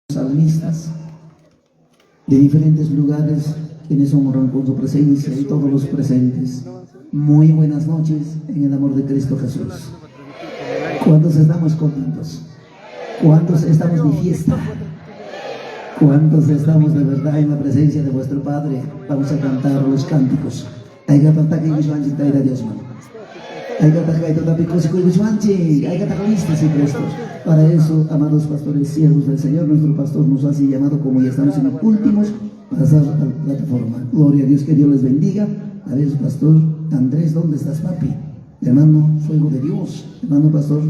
salmistas de diferentes lugares quienes honran con su presencia y todos los presentes. Muy buenas noches en el amor de Cristo Jesús. ¿Cuántos estamos contentos? ¿Cuántos estamos de fiesta? ¿Cuántos estamos de verdad en la presencia de vuestro Padre? Vamos a cantar los cánticos. Hay que cantar que Dios a Dios, man. Hay que cantar que hay que cantar listos y prestos. Para eso, amados pastores, siervos del Señor, nuestro pastor nos hace llamado, como ya estamos en los últimos, pasar a la plataforma. Gloria a Dios, que Dios les bendiga. A ver, pastor Andrés, ¿dónde estás, papi? Hermano, fuego de Dios. Hermano pastor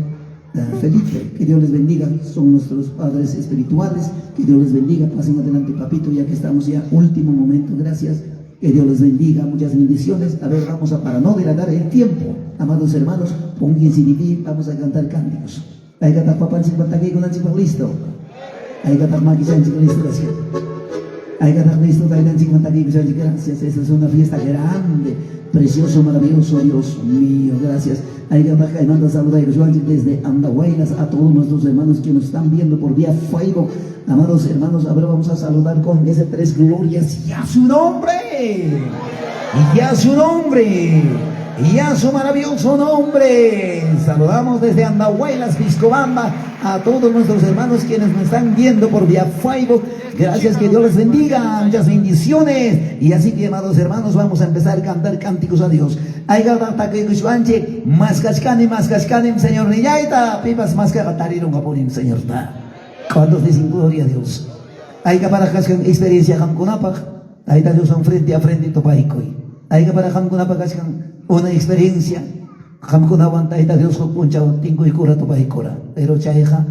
Felipe, que Dios les bendiga. Son nuestros padres espirituales. Que Dios les bendiga. Pasen adelante, papito, ya que estamos ya último momento. Gracias. Que Dios les bendiga, muchas bendiciones. A ver, vamos a, para no dilatar el tiempo, amados hermanos, pónganse de pie, vamos a cantar cánticos. Hay que cantar papá en 50 aquí con el chico listo. Hay que cantar maquisa en chico listo, gracias. Hay que cantar listo, hay que 50 aquí, gracias. Esta es una fiesta grande, precioso, maravilloso, Dios mío, gracias. Hay que cantar y manda saludar desde Andahuaylas a todos nuestros hermanos que nos están viendo por vía Facebook. Amados hermanos, ahora vamos a saludar con ese tres glorias y a su nombre, y a su nombre, y a su maravilloso nombre. Saludamos desde Andahuaylas, Piscobamba, a todos nuestros hermanos quienes nos están viendo por vía Facebook. Gracias, que Dios les bendiga, muchas bendiciones. Y así que, amados hermanos, vamos a empezar a cantar cánticos a Dios. Señor Niyaita, pipas más que gatarirun kapunim, Señor ta. ¿Cuántos dicen gloria a Dios? Hay que para que experiencia Hamkunapag, hay que Dios frente a frente topaikoy. Hay que para Hamkunapag una experiencia Hamkunawan, hay que Dios concha tingo y cura topaikora. Pero chaeja,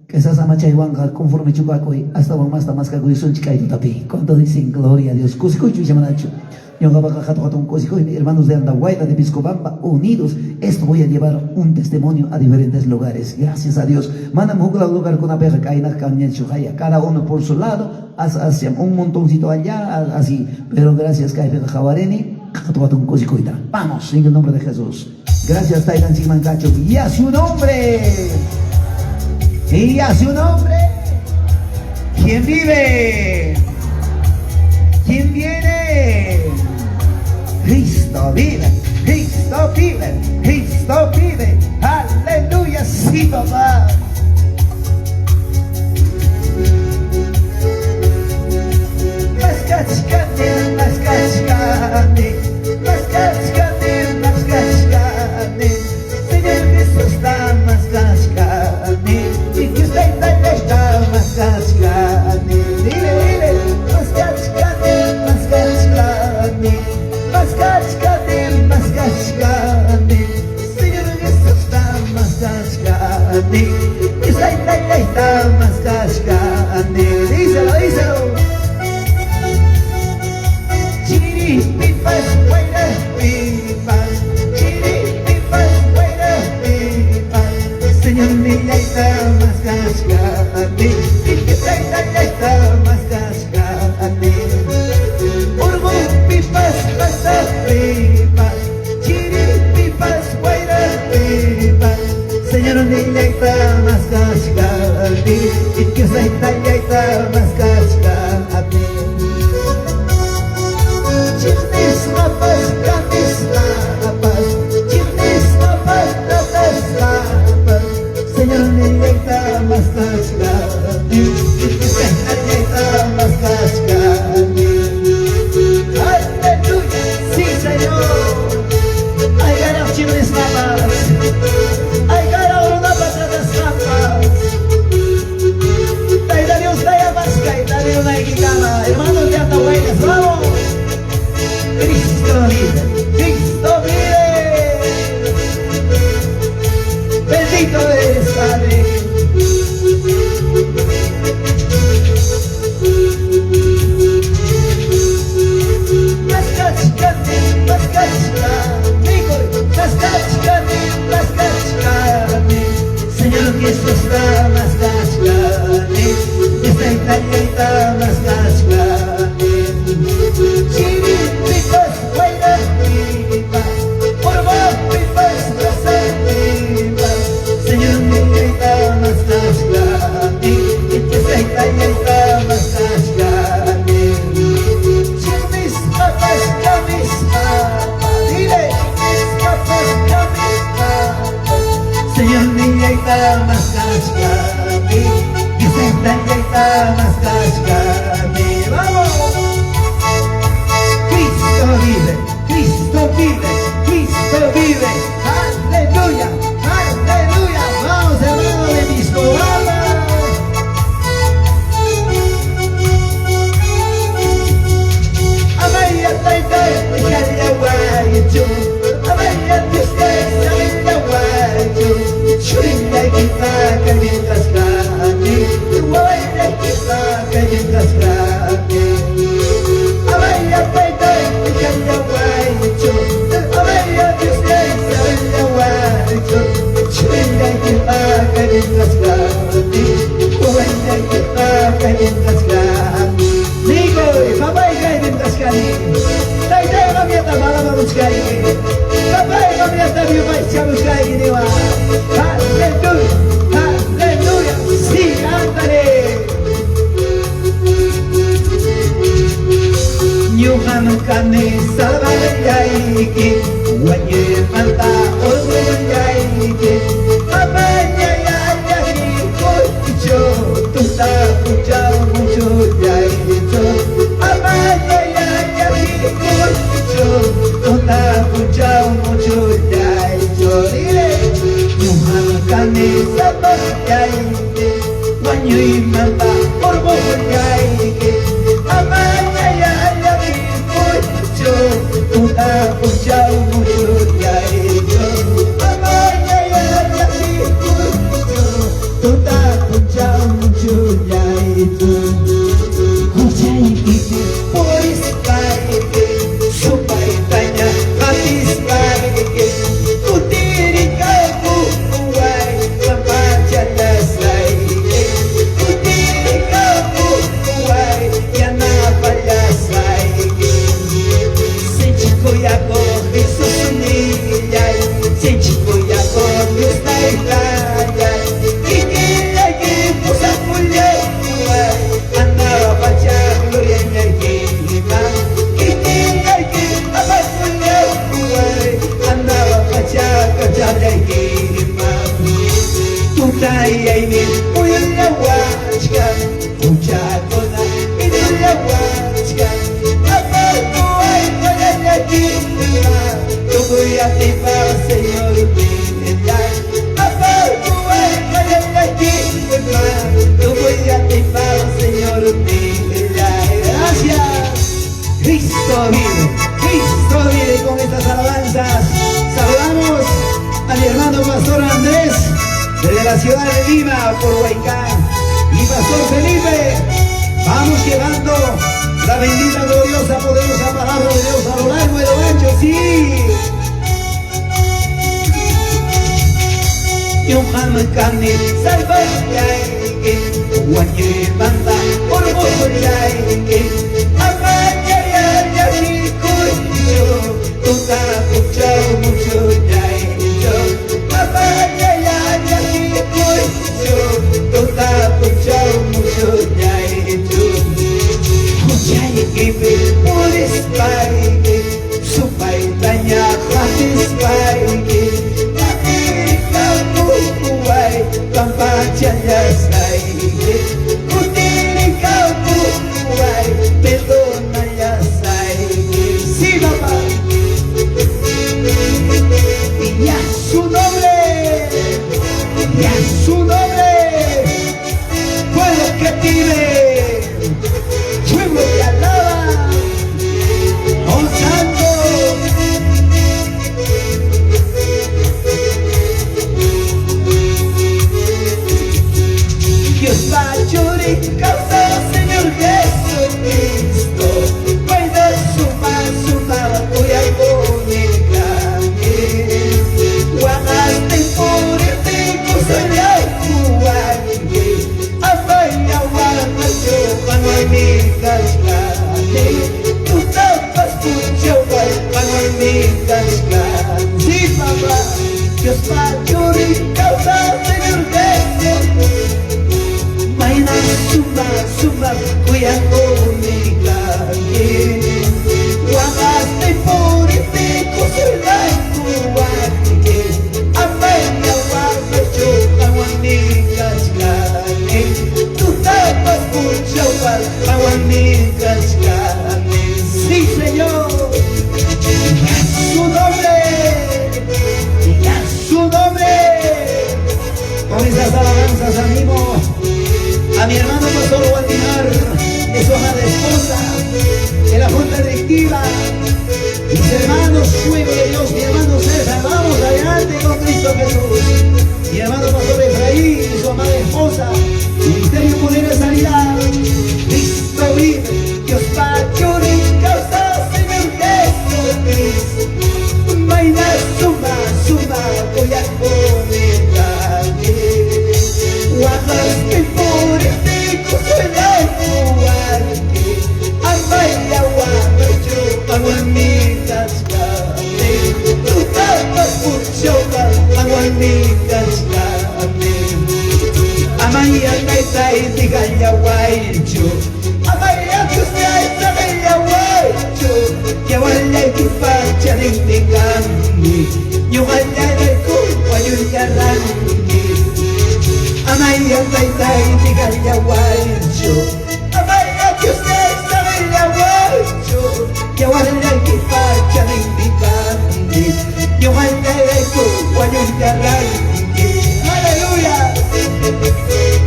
que esas amachaiwanga conforme chupacoy, hasta más que son chicay tapi. ¿Cuántos dicen gloria a Dios? Cusikoy chamanacho. Hermanos de Andahuayla, de Piscobamba, unidos, esto voy a llevar un testimonio a diferentes lugares. Gracias a Dios. Lugar con cada uno por su lado, hacia un montoncito allá, así. Pero gracias, vamos, en el nombre de Jesús. Gracias, Tailan Simancacho. Y a su nombre. Y a su nombre. ¿Quién vive? ¿Quién viene? Cristo vive, Cristo vive, Cristo vive. Aleluya, sí, papá. Mascachcate, mascachcate, mascachcate, mascachcate. Señor Jesús está mascachcate, y que usted está mascachcate. Dile, mascachcate, mascachcate. Mascachcate, mascachcate, Señor Jesús está mascachcate, está mascachcate, díselo. Chiripipas, buenas pipas, chiripipas, buenas pipas, Señor niña está mascachcate, está mascachcate. Pipas, chiripipas, buenas pipas, Señor niña está más cascate, y que está más cascate. Chirnis lapas, canis lapas, chirnis lapas, lapas, Señor niña está más cascate, y que está más cascate. Chirnis lapas, ay cara una pata de las lapas. Dai Dios, dai a más que ¡Vamos! Cristo vive, Cristo vive, Cristo vive. Aleluya, aleluya. Vamos, hermano de disco, vamos. Amaya taita, kaya wajo. Amaya tiste, kaya wajo. Churinda kita kamitas kami, wala kita kamitas kami. Amaya taita, kaya wajo. Amaya tiste, kaya wajo. Churinda kita kamitas kami, wala kita kamitas kami. Nico, papay kamitas kami. Taita kami at malaman kami. Papay kami at abiyay kami ni wa. Aleluya, aleluya, sí, ándale. Nyuhan kane salvayaiki, wanye manta orwayaiki. Amaya ya koicho, tuta puja mucho yaito. Amaya ya koicho, tuta puja mucho yaito. Nyuhan kane salvayaiki, wanye manta orwayaiki. Amaya ya koicho, tuta puja mucho yaito. Amaya ya koicho, tuta puja mucho yaito. Hujaiki, pois kaiki, supai tanya habis kaiki. Kutiri kamu uai kebaca dasai. Kutiri kamu uai yang apa dasai. Sejiko yako bisusuniai, sejiko yako bisaitai. Ini lagi pusat mulia uai, anda baca gloria kita. Ini lagi apa mulia uai, anda baca kerja kita. Tutai ini mulia wajkan, ucap kona ini wajkan. Apa tuai kaya kita, tubuh yang tiba Señor bintang. Apa tuai kaya kita, tubuh yang tiba Señor bintang. Gracias. Cristo vive con estas alabanzas. Saludamos a mi hermano Pastor Andrés desde la ciudad de Lima por Huaycán y Pastor Felipe. Vamos llevando la bendita, gloriosa, poderosa palabra de Dios a lo largo y lo ancho, sí. Yohan kane salvayaiki, wanye manta orwayaiki. Amaya ya koicho, tuta puja mucho yaito. Amaya ya koicho, tuta puja mucho yaito. Hujaiki puris paiki, supai tanya habis paiki. Tanpa jaya saiki, kutiri kamu uai, perdona ya saiki. Sí, papá. Y a su nombre, pueblo que vive, pueblo que alaba, oh santo. Dios va a llorar, causa Señor Jesucristo. Puede sumar, voy a comunicarme. Guardaste por el tiempo, soy acuante. Afaya, guarda, yo, mano en mi cascade. Tú tapas, pucho, mano en mi cascade. Sí, papá, Dios va a llorar, causa Señor Jesucristo. Maina suma Sí, Señor. Su nombre. Su nombre. Con estas alabanzas animo a mi hermano pastor Guadinar, de su amada esposa, de la junta directiva, mis hermanos, fuego de Dios, mi hermano César, vamos adelante con Cristo Jesús. Mi hermano pastor Efraín y su amada esposa, Ministerio Poder de Sanidad. Cristo vive, Dios mayor y causa, Señor Jesucristo. Baila, suma, voy a conectarme. Guardas que por este consuela muerte. Amaya, guarda, yo pago en mi cascade. Tu tapas mucho, pago en mi cascade. Amaya, taita y diga ya guaycho. Amaya, que usted sabe ya guaycho. Que vaya y que facha de indicando. Yo vaya de culpa, yo ya arranque. Amaya, taita y diga ya guaycho. Amaya, que usted sabe ya guaycho. Que vaya y que facha de indicando. Yo vaya de culpa, yo ya arranque. Aleluya.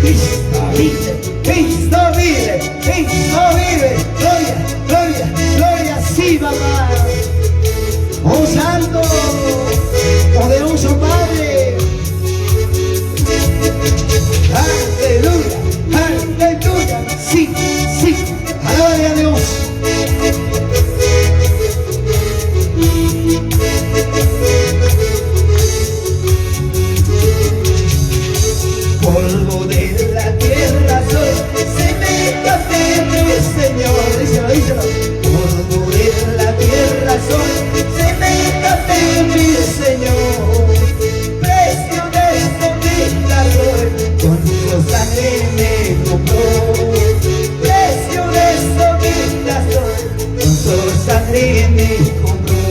Cristo vive, Cristo vive, Cristo vive. Gloria, gloria, gloria, sí, mamá. Oh Santo, poderoso Padre. Aleluya, aleluya, sí, sí, gloria a Dios. Polvo de la tierra soy, seméjate mi Señor. Díselo, díselo. Polvo de la tierra soy, seméjate mi Señor. Precio de esto vida soy, con su sangre me compró. Precio de esto vida soy, con su sangre me compró.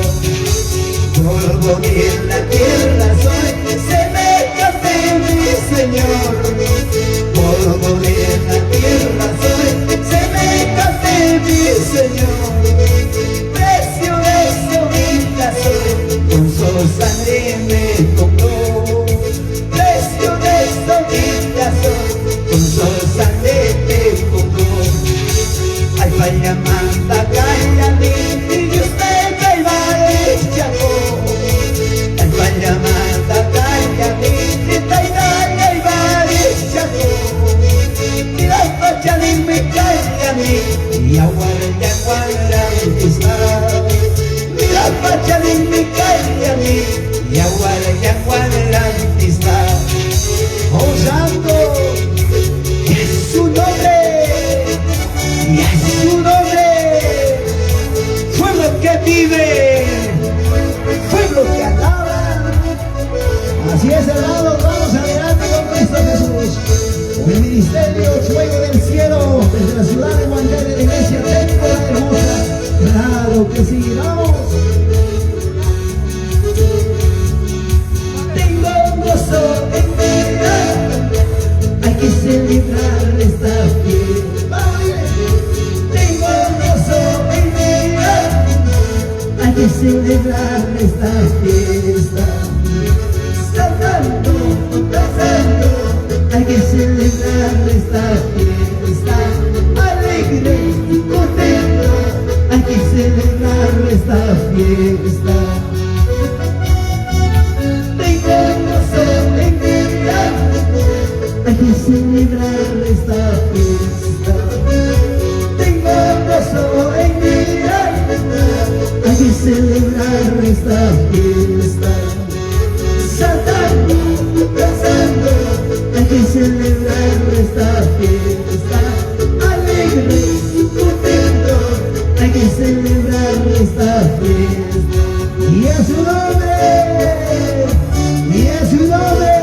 Polvo de la tierra soy, seméjate mi Señor. Polvo de la tierra soy, seméjate mi Señor. Precio de su vida soy, con su sangre me compró. Precio de su vida soy, con su sangre me compró. Ay, vaya manda, cállame, y Dios te caiga el chaco. Ay, vaya manda, cállame, y te caiga el chaco. Y la facha de me cállame, y aguarda, está. Y la facha de me cállame, y aguarda, está. Oh Santo, es su nombre, y es su nombre. Pueblo que vive, pueblo que alaba. Así es, hermanos, vamos adelante con Cristo Jesús. Con el ministerio Fuego del Cielo, desde la ciudad de Guantánamo, de la iglesia Templo de la Hermosa. Claro que sí, vamos. Tengo gozo en mi vida, hay que celebrar esta fiesta. Tengo gozo en mi vida, hay que celebrar esta fiesta. Cantando, danzando, hay que celebrar esta fiesta. Alegre y contento, hay que celebrar esta fiesta. Tengo gozo en mi vida, hay que celebrar esta fiesta. Tengo gozo en mi vida, hay que celebrar esta fiesta. Saltando, danzando, hay que celebrar esta fiesta. Alegre y contento, hay que celebrar esta fiesta. Y a su nombre, y a su nombre.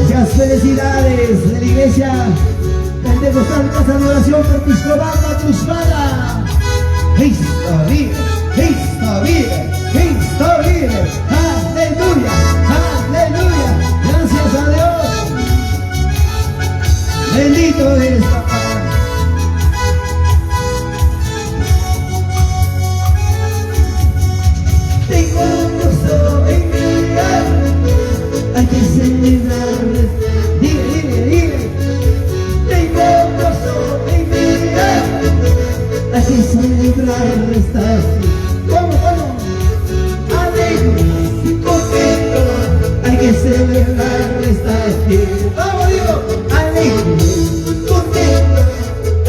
Muchas felicidades de la iglesia Pentecostal Casa de Oración Episcopal Matruspada. Cristo vive, Cristo vive, Cristo vive. Aleluya, aleluya. Gracias a Dios. Bendito eres, papá. tengo gozo en mi alma, hay que celebrarle. Dile, tengo gozo en mi alma, hay que celebrarle esta fiesta. ¿Cómo? Alegre y contento, hay que celebrar esta fiesta. Vamos, digo, alegre y contento,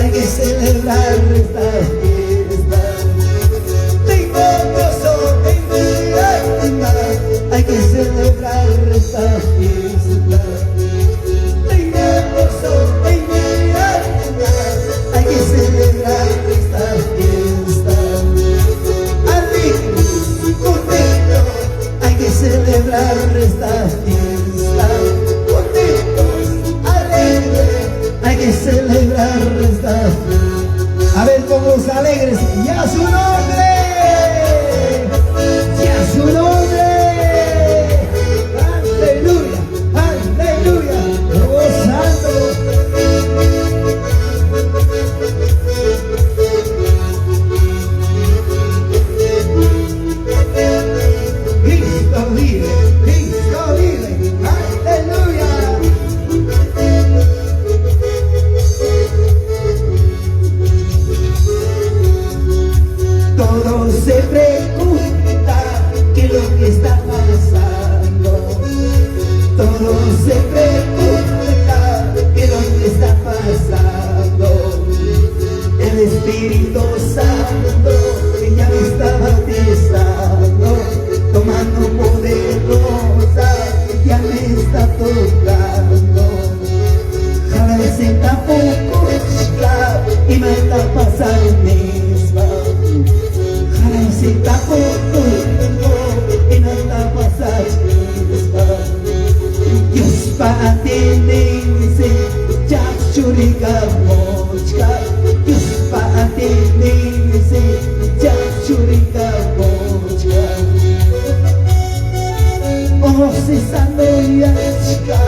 hay que celebrar esta fiesta. Tengo gozo en mi alma, hay que celebrar esta fiesta. Tengo gozo en mi alma, hay que celebrar esta fiesta. Alegre y contento, hay que celebrar esta fiesta. Contentos, alegres, hay que celebrar esta fiesta. A ver, todos alegres, y a su nombre, y a su nombre. Aleluya, aleluya, gozando. Cristo vive, aleluya. Todos se preguntan qué es lo que está pasando. Todos se preguntan qué es lo que está pasando. El Espíritu Santo que ya me está bautizando, tomando poderosa, ya me está tocando. Cada vez se tampoco y me está pasando misma. Cada vez se tampoco y me está pasando misma. Dios para tenerse, ya churica mocha. Dios para tenerse, ya churica mocha. Oh, cesando ya chica,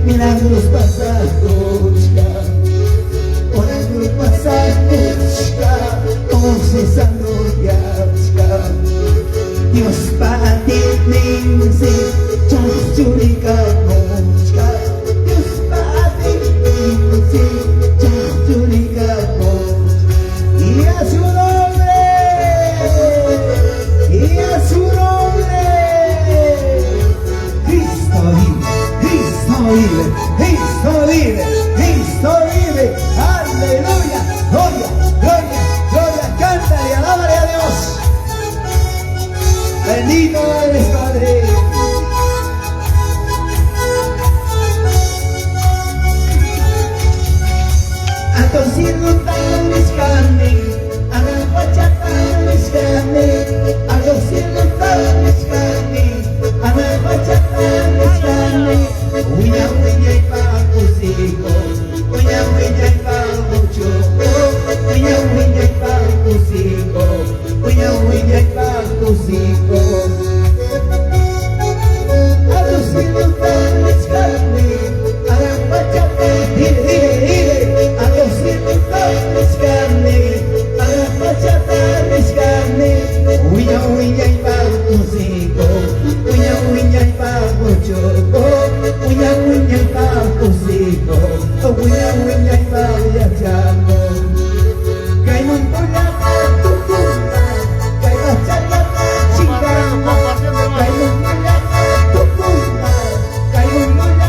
milagros pasados ya. Milagros pasados ya, oh, cesando ya chica. Dios para tenerse, ya churica mocha. Dios para tenerse, ya churica mocha. Y a su nombre, y a su nombre. Cristo vive, Cristo vive, Cristo vive, Cristo vive. Aleluya, gloria, gloria, gloria. Cántale, alábale a Dios. Bendito eres, Padre. Atosiendo tan escane, a la bachata escane, atosiendo tan escane, a la bachata escane. Uña, uña y pacusico, uña, uña y pacuchoco, uña, uña y pacusico, uña, uña y pacusico. Atosiendo tan escane, a la bachata, dile, atosiendo tan escane, a la bachata escane. Uña, uña y pacusico, uña, uña y pacuchoco, uña, uña y pacusico, uña, uña y pacuchaco. Kay muntola tukuna, kay bachata chingana, kay muntola tukuna, kay muntola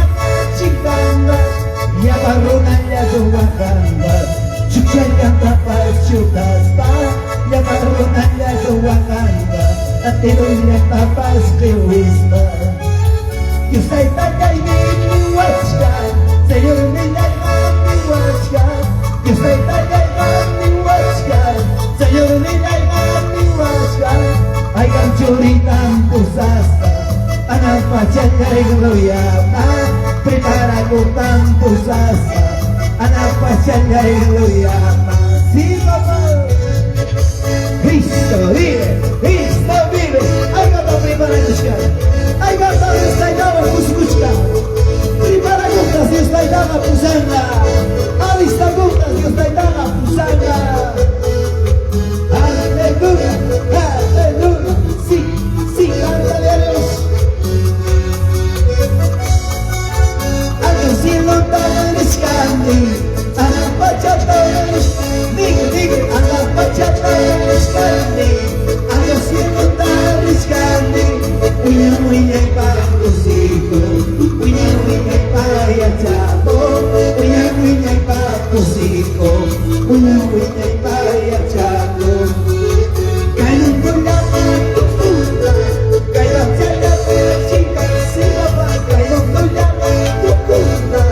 chingana. Ya barona ya suwakamba, chuchaya tapachutasta. Ya barona ya suwakamba, atero ya tapas kewista. Dios ay takay mi wachka, Señor mi wachka. Dios ay takay mi wachka, Señor mi wachka. Ay ganchuritan pusasta, anak pachaya gloria. Prepara tan pusasta, anak pachaya gloria. Sí, papá. Cristo vive, Cristo vive. Ay gata prepara kushka, ay gata está dama kuskushka. Prepara gotas Dios está dama pusanga. Alista gotas Dios está dama pusanga. Aleluya, aleluya. Sí, sí, una huella y vaya chato. Caen con la mano funda, caen la chaya de chica, se la va, caen con la mano funda,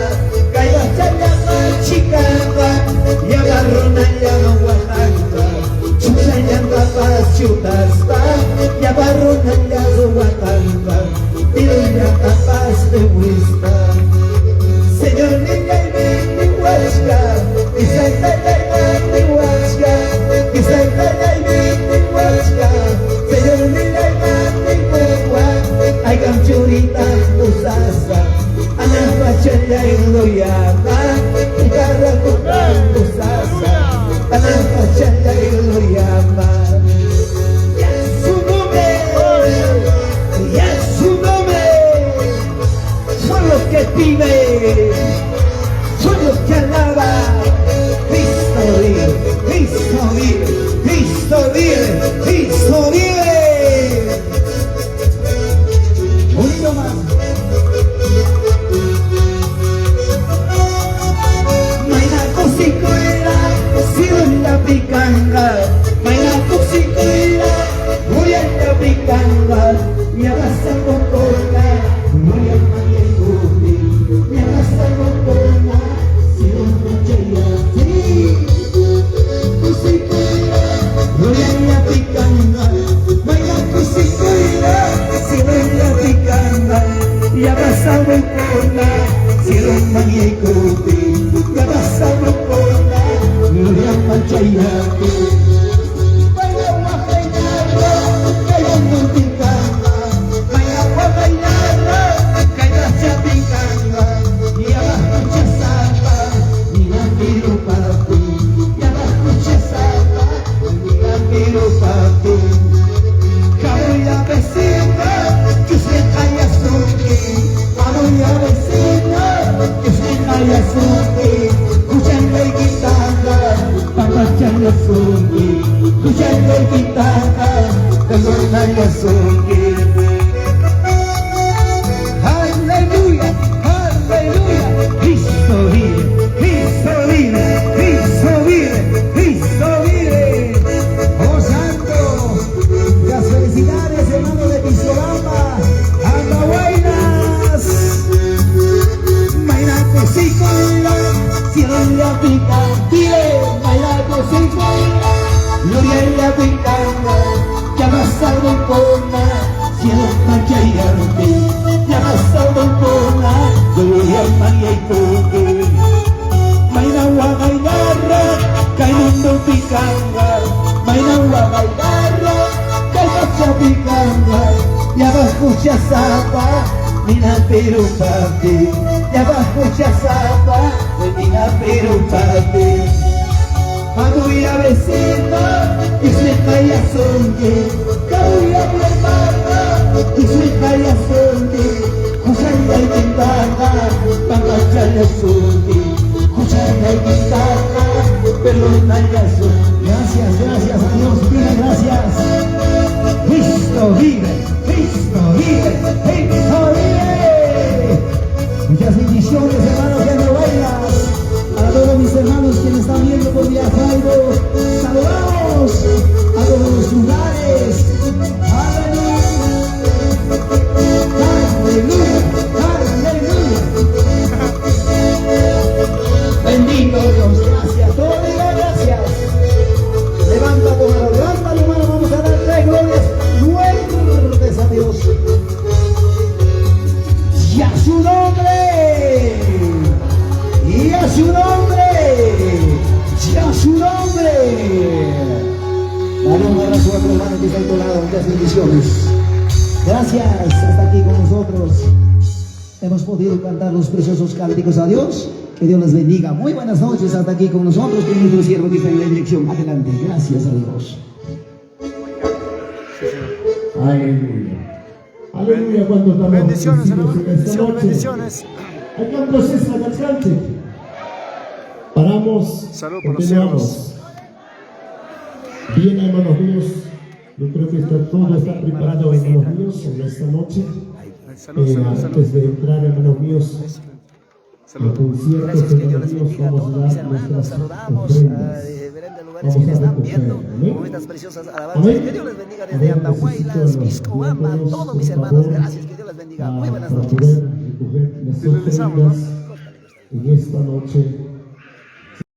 caen la chaya de chica, y agarrona ya no guatanta, chucha ya no chutasta, y agarrona ya no guatanta, pero ya capaz de huesta. Señor, niña y mi huasca, y salta ya mi huasca, y salta ya mi huasca. Señor, niña y mi huasca, hay canchurita musasa, anampachaya y lo llama, y carraco musasa, anampachaya y lo llama. Y en su nombre, son los que piden, son los que alaban. Cristo vive, Cristo vive, Cristo vive, Cristo vive. Un hilo más. Maina cosicoera, sido en la picanga. Maina cosicoera, voy a la picanga. Y abrazando con la, voy a me abrazan con la, si no ya sí, cosicoera, voy a la picanga, baila cosicoera, si no la picanga, y abrazado con la, si no y abrazado con la, gloria manchaya. Baila guajainara, cayendo en picanga, baila guajainara, cayendo en picanga, y abajo chazapa, y la miro para ti, y abajo chazapa, y la miro para ti. Caboya vecina, que se calla suki, caboya vecina, que se calla suki, escuchando y guitarra, papachando suki, escuchando y guitarra, cantando suki. Aleluya, aleluya, Cristo vive, Cristo vive, Cristo vive, Cristo vive. Oh santo, las felicidades hermano de Piscolamba, Andahuaylas, Mayra cosicola, cielo en la pica, dile, Mayra cosicola, gloria en la picanga, ya vas a boncona, cielo manchayarte, ya vas a boncona, gloria María y toque. Mayra guagaigarra, cainando picanga, Mayra guagaigarra, cainacha picanga, ya bajo chazapa, mira pero parte, ya bajo chazapa, mira pero parte. Cabuya vecina, que se calla sonque, cabuya mi hermana, que se calla sonque, cuchara y guitarra, papachaya sonque, cuchara y guitarra, pelota y azul. Gracias, gracias a Dios, mira, gracias. Cristo vive, Cristo vive, Cristo vive. Muchas bendiciones, hermanos de Andahuaylas. A todos mis hermanos que me están viendo por vía Jairo, saludamos a todos los lugares. Aleluya, aleluya, aleluya. Bendito Dios, gracias, todo diga gracias. Levanta tu mano, vamos a dar 3 glorias fuertes a Dios. Y a su nombre. Y a su nombre, y a su nombre. Dale un abrazo a tu hermano que está a tu lado, muchas bendiciones. Gracias, hasta aquí con nosotros. Hemos podido cantar los preciosos cánticos a Dios. Que Dios les bendiga. Muy buenas noches, hasta aquí con nosotros. Que nuestro siervo que está en la dirección. Adelante, gracias a Dios. Aleluya. Aleluya, cuando estamos bendiciones, hermano, en esta bendiciones, noche. bendiciones. Hay cantos esta cantante. Paramos, Salud por los continuamos. Bien, hermanos míos, yo creo que todo está preparado, hermanos míos, en esta noche. Salud, salud, salud. Antes de entrar, hermanos míos, Saludos. Gracias, que Dios les bendiga a todos mis hermanos. Saludamos a diferentes lugares que me están viendo con estas preciosas alabanzas. Que Dios les bendiga desde Andahuaylas, Piscoama, todos mis hermanos. Gracias, que Dios les bendiga. Muy buenas noches. Para poder recoger las ofrendas en esta noche